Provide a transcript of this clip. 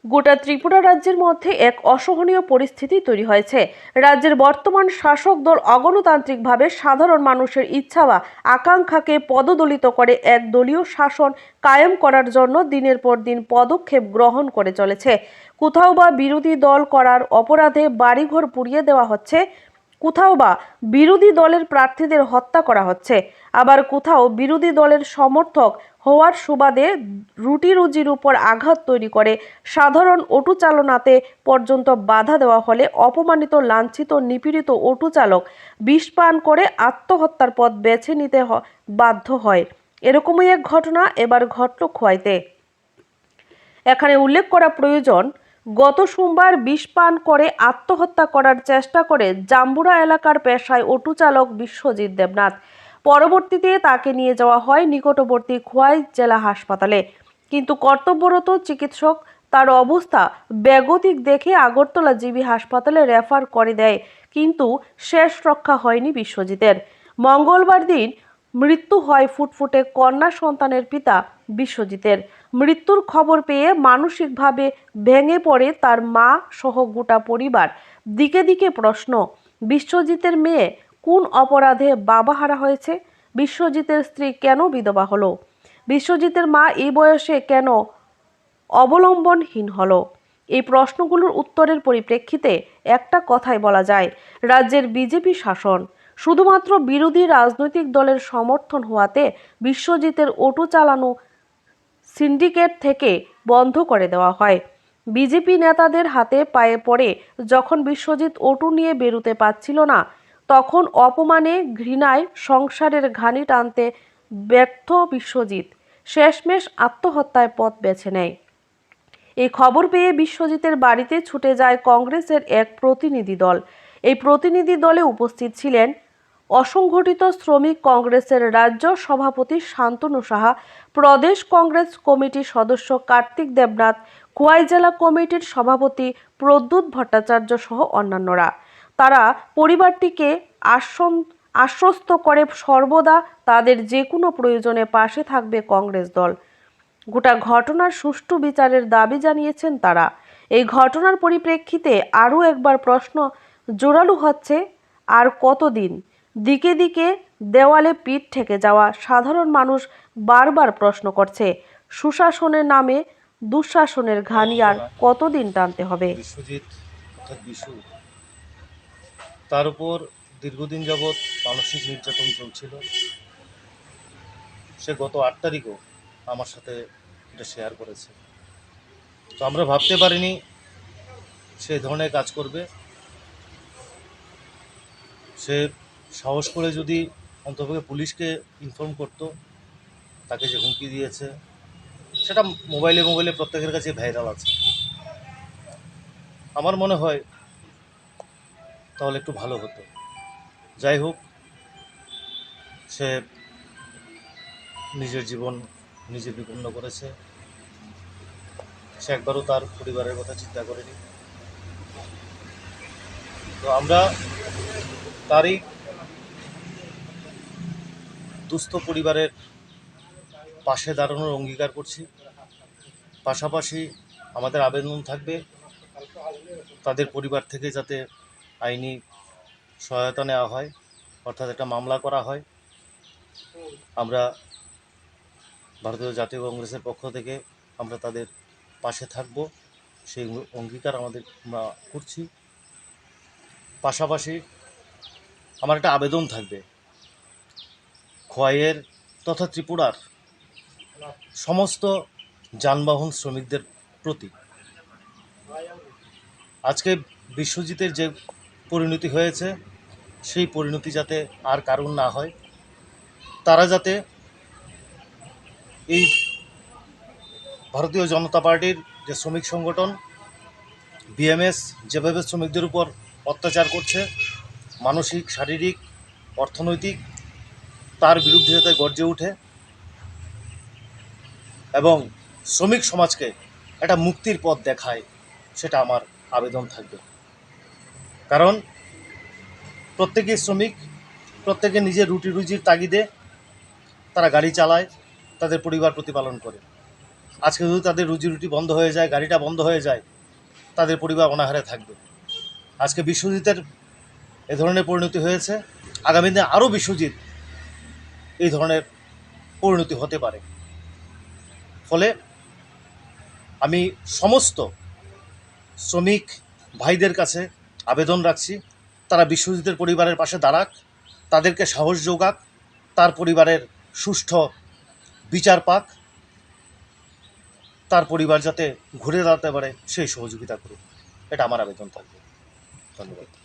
গোটা ত্রিপুরা রাজ্যের মধ্যে এক অসহনীয় পরিস্থিতি তৈরি হয়েছে। রাজ্যের বর্তমান শাসক দল অগণতান্ত্রিকভাবে সাধারণ মানুষের ইচ্ছা বা আকাঙ্ক্ষাকে পদদলিত করে এক দলীয় শাসন কায়েম করার জন্য দিনের পর দিন পদক্ষেপ গ্রহণ করে চলেছে। কোথাও বা বিরোধী দল করার অপরাধে বাড়িঘর পুড়িয়ে দেওয়া হচ্ছে, কোথাও বা বিরোধী দলের প্রার্থীদের হত্যা করা হচ্ছে, আবার কোথাও বিরোধী দলের সমর্থক হওয়ার সুবাদে রুটি রুজির উপর আঘাত তৈরি করে সাধারণ অটো চালনাতে পর্যন্ত বাধা দেওয়া হলে অপমানিত, লাঞ্ছিত, নিপীড়িত অটো চালক বিষ পান করে আত্মহত্যার পথ বেছে নিতে বাধ্য হয়। এরকমই এক ঘটনা এবার ঘটল খোয়াইতে। এখানে উল্লেখ করা প্রয়োজন, গত সোমবার বিষ পান করে আত্মহত্যা করার চেষ্টা করে জাম্বুরা এলাকার পেশায় অটো চালক বিশ্বজিৎ দেবনাথ। পরবর্তীতে তাকে নিয়ে যাওয়া হয় নিকটবর্তী খোয়াই জেলা হাসপাতালে, কিন্তু কর্তব্যরত চিকিৎসক তার অবস্থা বেগতিক দেখে আগরতলা জিবি হাসপাতালে রেফার করে দেয়, কিন্তু শেষ রক্ষা হয়নি বিশ্বজিতের। মঙ্গলবার দিন মৃত্যু হয় ফুটফুটে কন্যা সন্তানের পিতা বিশ্বজিতের। মৃত্যুর খবর পেয়ে মানসিকভাবে ভেঙে পড়ে তার মা সহ গোটা পরিবার। দিকে দিকে প্রশ্ন, বিশ্বজিতের মেয়ে কোন অপরাধে বাবা হারা হয়েছে? বিশ্বজিতের স্ত্রী কেন বিধবা হলো? বিশ্বজিতের মা এই বয়সে কেন অবলম্বনহীন হলো? এই প্রশ্নগুলোর উত্তরের পরিপ্রেক্ষিতে একটা কথাই বলা যায়, রাজ্যের বিজেপি শাসন শুধুমাত্র বিরোধী রাজনৈতিক দলের সমর্থন হওয়াতে বিশ্বজিতের অটো চালানো সিন্ডিকেট থেকে বন্ধ করে দেওয়া হয়। বিজেপি নেতাদের হাতে পায়ে পড়ে যখন বিশ্বজিৎ অটো নিয়ে বেরোতে পারছিল না, তখন অপমানে, ঘৃণায় সংসারের ঘানি টানতে ব্যর্থ বিশ্বজিৎ শেষমেশ আত্মহত্যার পথ বেছে নেয়। এই খবর পেয়ে বিশ্বজিতের বাড়িতে ছুটে যায় কংগ্রেসের এক প্রতিনিধি দল। এই প্রতিনিধি দলে উপস্থিত ছিলেন অসংগঠিত শ্রমিক কংগ্রেসের রাজ্য সভাপতি শান্তনু সাহা, প্রদেশ কংগ্রেস কমিটির সদস্য কার্তিক দেবনাথ, খোয়াই জেলা কমিটির সভাপতি প্রদ্যুৎ ভট্টাচার্য সহ অন্যান্যরা। তারা পরিবারটিকে আশ্বস্ত করে সর্বদা তাদের যে কোনো প্রয়োজনে পাশে থাকবে কংগ্রেস দল। গোটা ঘটনার সুষ্ঠু বিচারের দাবি জানিয়েছেন তারা। এই ঘটনার পরিপ্রেক্ষিতে আরও একবার প্রশ্ন জোরালো হচ্ছে, আর কতদিন? দিকে দিকে দেওয়ালে পিঠ ঠেকে যাওয়া সাধারণ মানুষ বারবার প্রশ্ন করছে, সুশাসনের নামে দুঃশাসনের ঘানি আর কতদিন টানতে হবে? বিশ্বজিৎ অর্থাৎ বিশু, তার উপর দীর্ঘদিন যাবৎ মানসিক নির্যাতন চলছিল। সে গত 8 তারিখও আমার সাথে এটা শেয়ার করেছে। তো আমরা ভাবতে পারিনি সে ধরনের কাজ করবে। সে সাহস করে যদি অন্ততপক্ষে পুলিশকে ইনফর্ম করতো, তাকে যে হুমকি দিয়েছে সেটা মোবাইলে প্রত্যেকের কাছে ভাইরাল আছে। আমার মনে হয় তাহলে একটু ভালো হতো। যাই হোক, সে নিজের জীবন নিজে বিপন্ন করেছে। সে একবারও তার পরিবারের কথা চিন্তা করেনি। তো আমরা তারই দুস্থ পরিবারের পাশে দাঁড়ানোর অঙ্গীকার করছি। পাশাপাশি আমাদের আবেদন থাকবে তাদের পরিবার থেকে যাতে আইনি সহায়তা নেওয়া হয়, অর্থাৎ একটা মামলা করা হয়। আমরা ভারতীয় জাতীয় কংগ্রেসের পক্ষ থেকে আমরা তাদের পাশে থাকব, সেই অঙ্গীকার আমরা করছি। পাশাপাশি আমার একটা আবেদন থাকবে খোয়াইয়ের তথা ত্রিপুরার সমস্ত যানবাহন শ্রমিকদের প্রতি। আজকে বিশ্বজিতের যে পরিণতি হয়েছে, সেই পরিণতি যাতে আর কারণ না হয়, তারা যাতে এই ভারতীয় জনতা পার্টির যে শ্রমিক সংগঠন বিএমএস যেভাবে শ্রমিকদের উপর অত্যাচার করছে, মানসিক, শারীরিক, অর্থনৈতিক, তার বিরুদ্ধে যাতে গর্জে ওঠে এবং শ্রমিক সমাজকে একটা মুক্তির পথ দেখায়, সেটা আমার আবেদন থাকবে। কারণ প্রত্যেকেই শ্রমিক, প্রত্যেকে নিজের রুটি রুজির তাগিদে তারা গাড়ি চালায়, তাদের পরিবার প্রতিপালন করে। আজকে যদি তাদের রুজি রুটি বন্ধ হয়ে যায়, গাড়িটা বন্ধ হয়ে যায়, তাদের পরিবার অনাহারে থাকবে। আজকে বিশ্বজিতের এ ধরনের পরিণতি হয়েছে, আগামী দিনে আরও বিশ্বজিৎ এই ধরনের পরিণতি হতে পারে। ফলে আমি সমস্ত শ্রমিক ভাইদের কাছে আবেদন রাখছি, তারা বিশ্বজিতের পরিবারের পাশে দাঁড়াক, তাদেরকে সাহস যোগাক, তার পরিবারের সুষ্ঠু বিচার পাক, তার পরিবার যাতে ঘুরে দাঁড়াতে পারে সেই সহযোগিতা করুক। এটা আমার আবেদন থাকবে। ধন্যবাদ।